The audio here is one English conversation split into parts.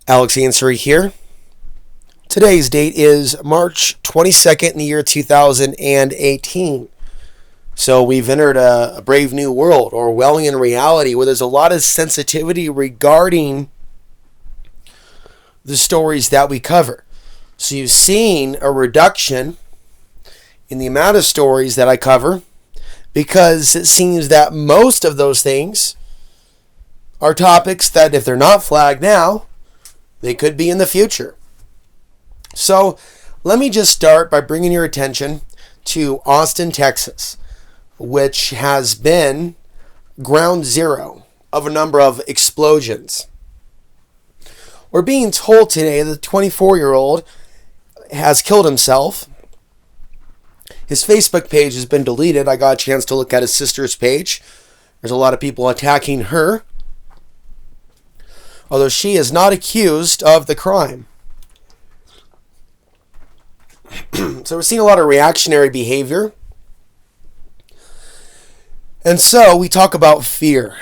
Ansary here. Today's date is March 22nd in the year 2018. So we've entered a brave new world, Orwellian reality, where there's a lot of sensitivity regarding the stories that we cover. So you've seen a reduction in the amount of stories that I cover because it seems that most of those things are topics that if they're not flagged now, they could be in the future. So let me just start by bringing your attention to Austin, Texas, which has been ground zero of a number of explosions. We're being told today that the 24-year-old has killed himself. His Facebook page has been deleted. I got a chance to look at his sister's page. There's a lot of people attacking her, although she is not accused of the crime. So we're seeing a lot of reactionary behavior. And so we talk about fear,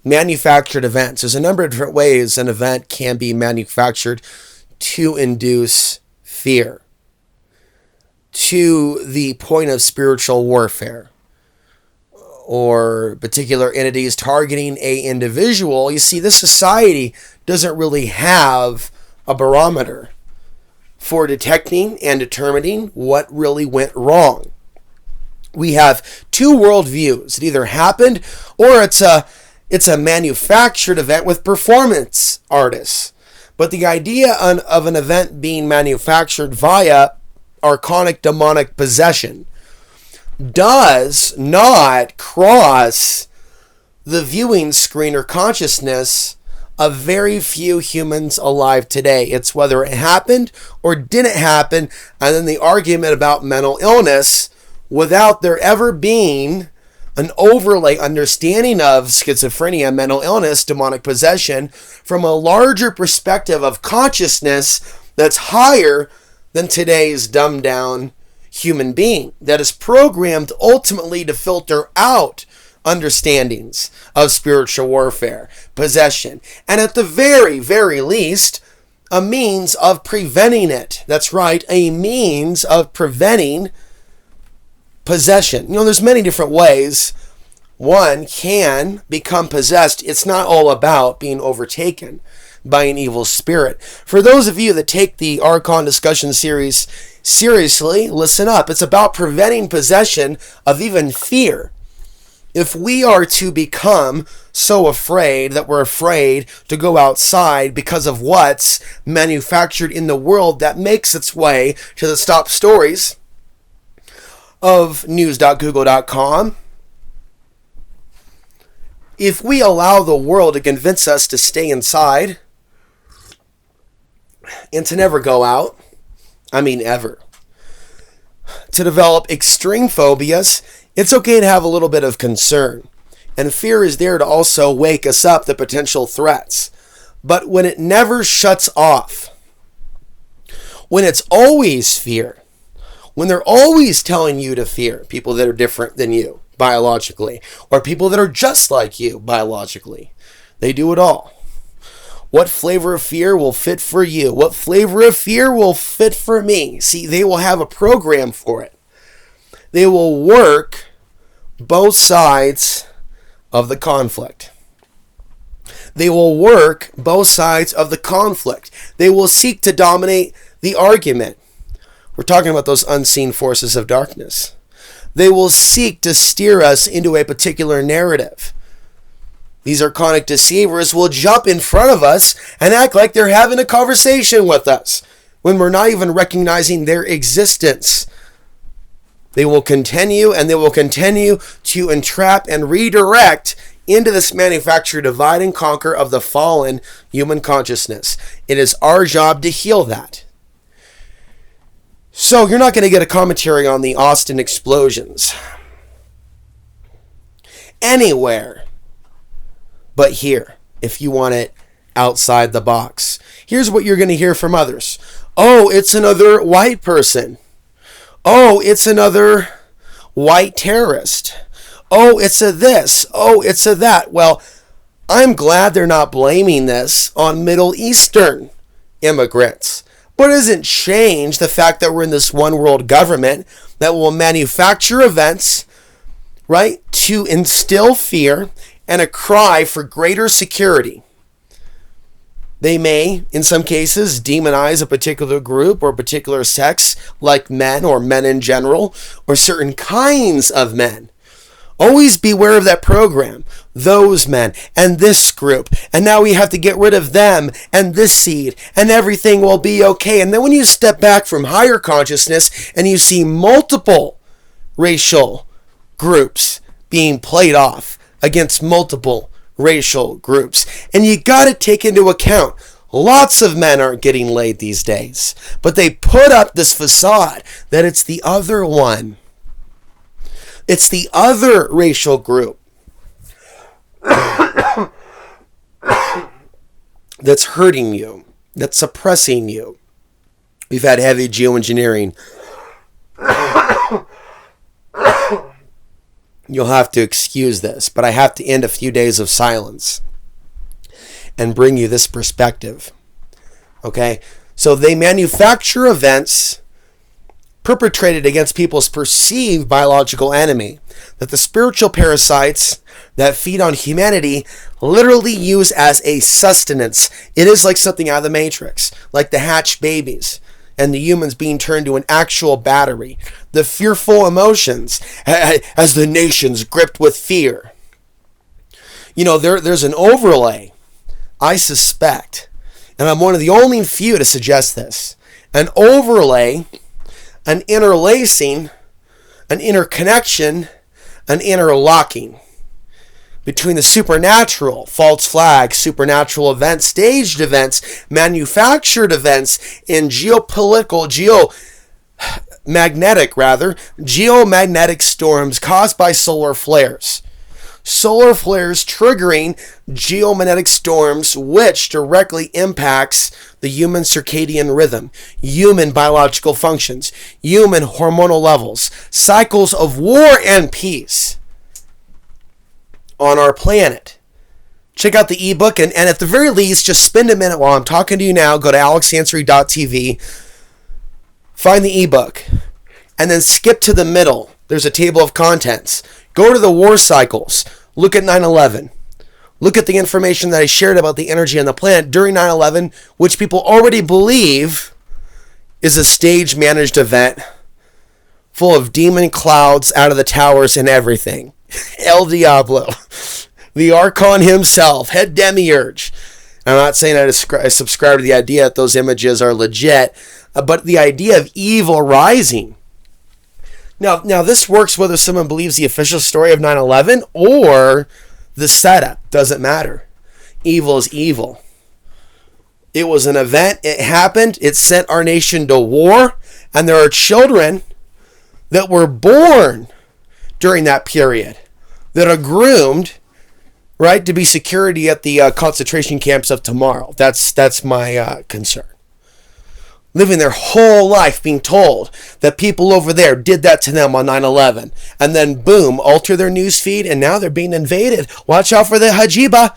manufactured events. There's a number of different ways an event can be manufactured to induce fear, to the point of spiritual warfare, or particular entities targeting a individual. You see, this society doesn't really have a barometer for detecting and determining what really went wrong. We have two worldviews. It either happened or it's a manufactured event with performance artists. But the idea of an event being manufactured via Archonic demonic possession does not cross the viewing screen or consciousness of very few humans alive today. It's whether it happened or didn't happen, and then the argument about mental illness without there ever being an overlay understanding of schizophrenia, mental illness, demonic possession from a larger perspective of consciousness that's higher than today's dumbed down human being that is programmed ultimately to filter out understandings of spiritual warfare, possession, and at the very, very least, a means of preventing it. That's right, a means of preventing possession. There's many different ways one can become possessed. It's not all about being overtaken by an evil spirit. For those of you that take the Archon discussion series seriously, listen up. It's about preventing possession of even fear. If we are to become so afraid that we're afraid to go outside because of what's manufactured in the world that makes its way to the top stories of news.google.com, if we allow the world to convince us to stay inside and to never go out, ever, to develop extreme phobias, it's okay to have a little bit of concern. And fear is there to also wake us up to potential threats. But when it never shuts off, when it's always fear, when they're always telling you to fear people that are different than you biologically, or people that are just like you biologically, they do it all. What flavor of fear will fit for you? What flavor of fear will fit for me? See, they will have a program for it. They will work both sides of the conflict. They will work both sides of the conflict. They will seek to dominate the argument. We're talking about those unseen forces of darkness. They will seek to steer us into a particular narrative. These Archonic deceivers will jump in front of us and act like they're having a conversation with us when we're not even recognizing their existence. They will continue to entrap and redirect into this manufactured divide and conquer of the fallen human consciousness. It is our job to heal that. So you're not going to get a commentary on the Austin explosions anywhere but here, if you want it outside the box. Here's what you're going to hear from others. Oh, it's another white person. Oh, it's another white terrorist. Oh, it's a this. Oh, it's a that. Well, I'm glad they're not blaming this on Middle Eastern immigrants. But it doesn't change the fact that we're in this one world government that will manufacture events, right, to instill fear and a cry for greater security. They may, in some cases, demonize a particular group or a particular sex, like men or men in general, or certain kinds of men. Always beware of that program. Those men and this group. And now we have to get rid of them and this seed and everything will be okay. And then when you step back from higher consciousness and you see multiple racial groups being played off against multiple racial groups. And you got to take into account, lots of men aren't getting laid these days. But they put up this facade that it's the other one. It's the other racial group that's hurting you, that's suppressing you. We've had heavy geoengineering. You'll have to excuse this, but I have to end a few days of silence and bring you this perspective. Okay? So they manufacture events perpetrated against people's perceived biological enemy that the spiritual parasites that feed on humanity literally use as a sustenance. It is like something out of the Matrix, like the hatched babies and the humans being turned to an actual battery. The fearful emotions as the nation's gripped with fear. You know, there's an overlay, I suspect, and I'm one of the only few to suggest this, an overlay, an interlacing, an interconnection, an interlocking between the supernatural, false flag, supernatural events, staged events, manufactured events, and geomagnetic storms caused by solar flares. Solar flares triggering geomagnetic storms, which directly impacts the human circadian rhythm, human biological functions, human hormonal levels, cycles of war and peace on our planet. Check out the ebook, and at the very least, just spend a minute while I'm talking to you now. Go to alexansary.tv, find the ebook, and then skip to the middle. There's a table of contents. Go to the war cycles. Look at 9/11. Look at the information that I shared about the energy on the planet during 9/11, which people already believe is a stage-managed event full of demon clouds out of the towers and everything. El Diablo, the Archon himself, head demiurge. I'm not saying I subscribe to the idea that those images are legit, but the idea of evil rising. Now this works whether someone believes the official story of 9/11 or the setup. Doesn't matter. Evil is evil. It was an event. It happened. It sent our nation to war. And there are children that were born during that period that are groomed, right, to be security at the concentration camps of tomorrow. That's my concern. Living their whole life being told that people over there did that to them on 9/11. And then, boom, alter their news feed, and now they're being invaded. Watch out for the Hajiba.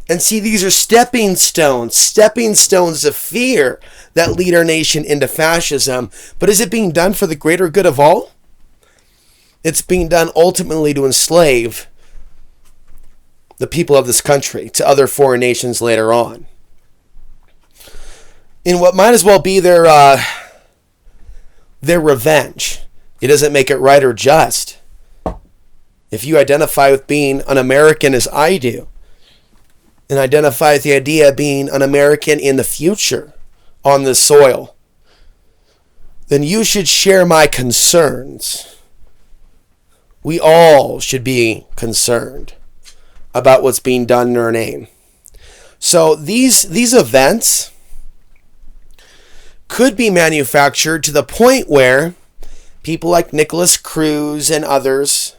And see, these are stepping stones of fear that lead our nation into fascism. But is it being done for the greater good of all? It's being done ultimately to enslave the people of this country to other foreign nations later on. In what might as well be their revenge. It doesn't make it right or just. If you identify with being an American as I do, and identify with the idea of being an American in the future on this soil, then you should share my concerns. We all should be concerned about what's being done in our name. So these events could be manufactured to the point where people like Nicholas Cruz and others,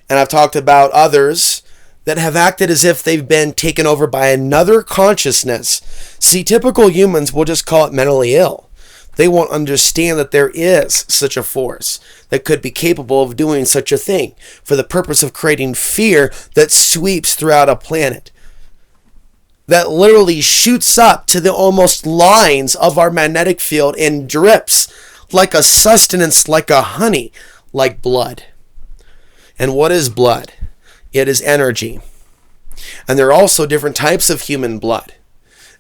and I've talked about others that have acted as if they've been taken over by another consciousness. See, typical humans will just call it mentally ill. They won't understand that there is such a force that could be capable of doing such a thing for the purpose of creating fear that sweeps throughout a planet. that literally shoots up to the almost lines of our magnetic field and drips like a sustenance, like a honey, like blood. And what is blood? It is energy. And there are also different types of human blood.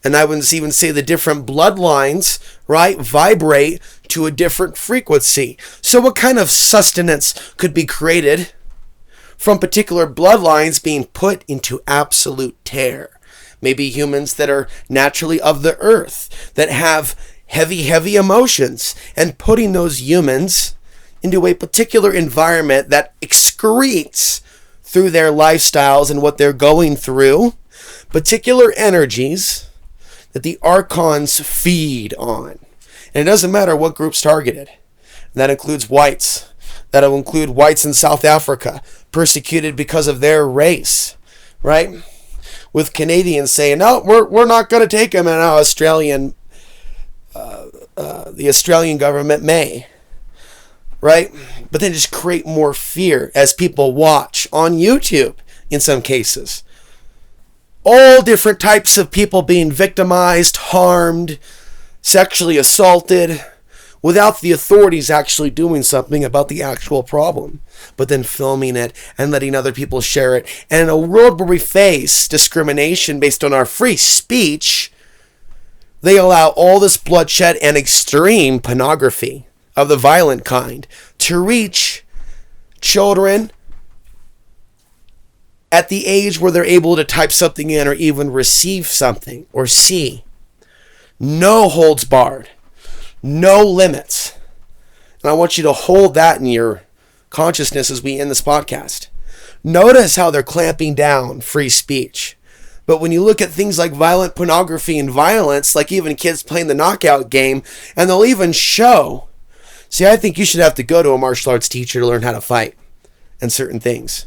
And I would even say the different bloodlines, right, vibrate to a different frequency. So what kind of sustenance could be created from particular bloodlines being put into absolute tear? Maybe humans that are naturally of the earth, that have heavy emotions, and putting those humans into a particular environment that excretes through their lifestyles and what they're going through, particular energies that the archons feed on. And it doesn't matter what group's targeted. That includes whites. That'll include whites in South Africa, persecuted because of their race, right? With Canadians saying, no, we're not going to take them, and now the Australian government may, right? But then just create more fear as people watch on YouTube in some cases. All different types of people being victimized, harmed, sexually assaulted, without the authorities actually doing something about the actual problem, but then filming it and letting other people share it. And in a world where we face discrimination based on our free speech, they allow all this bloodshed and extreme pornography of the violent kind to reach children at the age where they're able to type something in or even receive something or see. No holds barred. No limits. And I want you to hold that in your consciousness as we end this podcast. Notice how they're clamping down free speech. But when you look at things like violent pornography and violence, like even kids playing the knockout game, and they'll even show. See, I think you should have to go to a martial arts teacher to learn how to fight and certain things.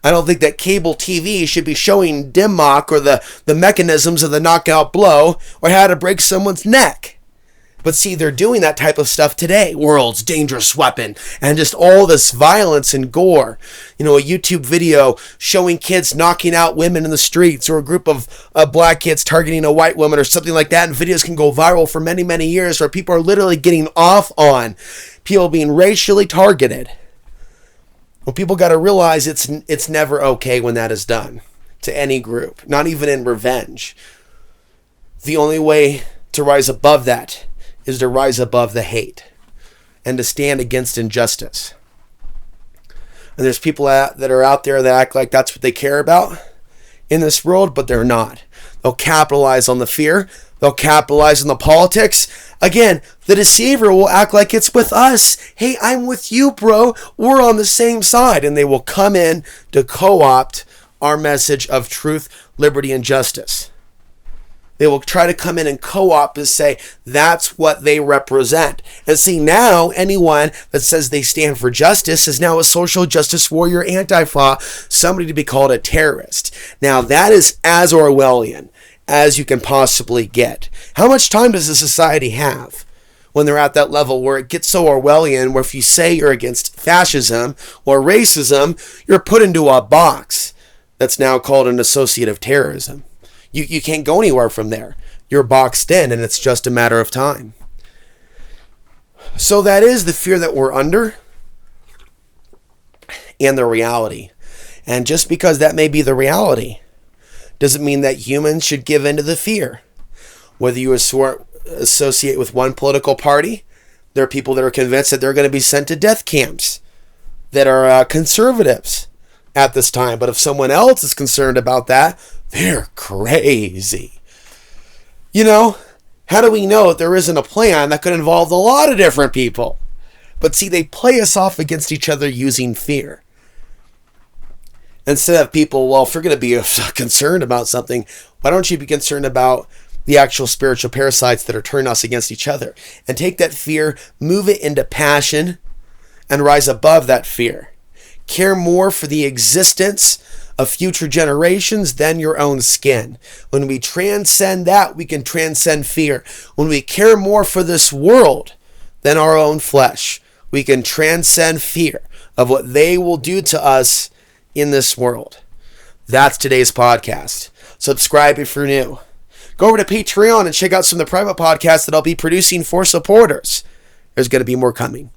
I don't think that cable TV should be showing Dimmock or the mechanisms of the knockout blow or how to break someone's neck. But see, they're doing that type of stuff today. World's dangerous weapon. And just all this violence and gore. You know, a YouTube video showing kids knocking out women in the streets, or a group of black kids targeting a white woman or something like that. And videos can go viral for many, many years where people are literally getting off on people being racially targeted. Well, people got to realize it's never okay when that is done to any group. Not even in revenge. The only way to rise above that is to rise above the hate and to stand against injustice. And there's people that are out there that act like that's what they care about in this world, but they're not. They'll capitalize on the fear. They'll capitalize on the politics. Again, the deceiver will act like it's with us. Hey, I'm with you, bro. We're on the same side. And they will come in to co-opt our message of truth, liberty, and justice. They will try to come in and co-opt and say that's what they represent. And see, now anyone that says they stand for justice is now a social justice warrior, Antifa, somebody to be called a terrorist. Now that is as Orwellian as you can possibly get. How much time does a society have when they're at that level where it gets so Orwellian, where if you say you're against fascism or racism, you're put into a box that's now called an associative terrorism? You can't go anywhere from there. You're boxed in, and it's just a matter of time. So that is the fear that we're under and the reality. And just because that may be the reality doesn't mean that humans should give in to the fear. Whether you associate with one political party, there are people that are convinced that they're going to be sent to death camps that are conservatives at this time. But if someone else is concerned about that, they're crazy. You know, how do we know that there isn't a plan that could involve a lot of different people? But see, they play us off against each other using fear. Instead of people, well, if you're going to be concerned about something, why don't you be concerned about the actual spiritual parasites that are turning us against each other? And take that fear, move it into passion, and rise above that fear. Care more for the existence of future generations than your own skin. When we transcend that, we can transcend fear. When we care more for this world than our own flesh, we can transcend fear of what they will do to us in this world. That's today's podcast. Subscribe if you're new. Go over to Patreon and check out some of the private podcasts that I'll be producing for supporters. There's going to be more coming.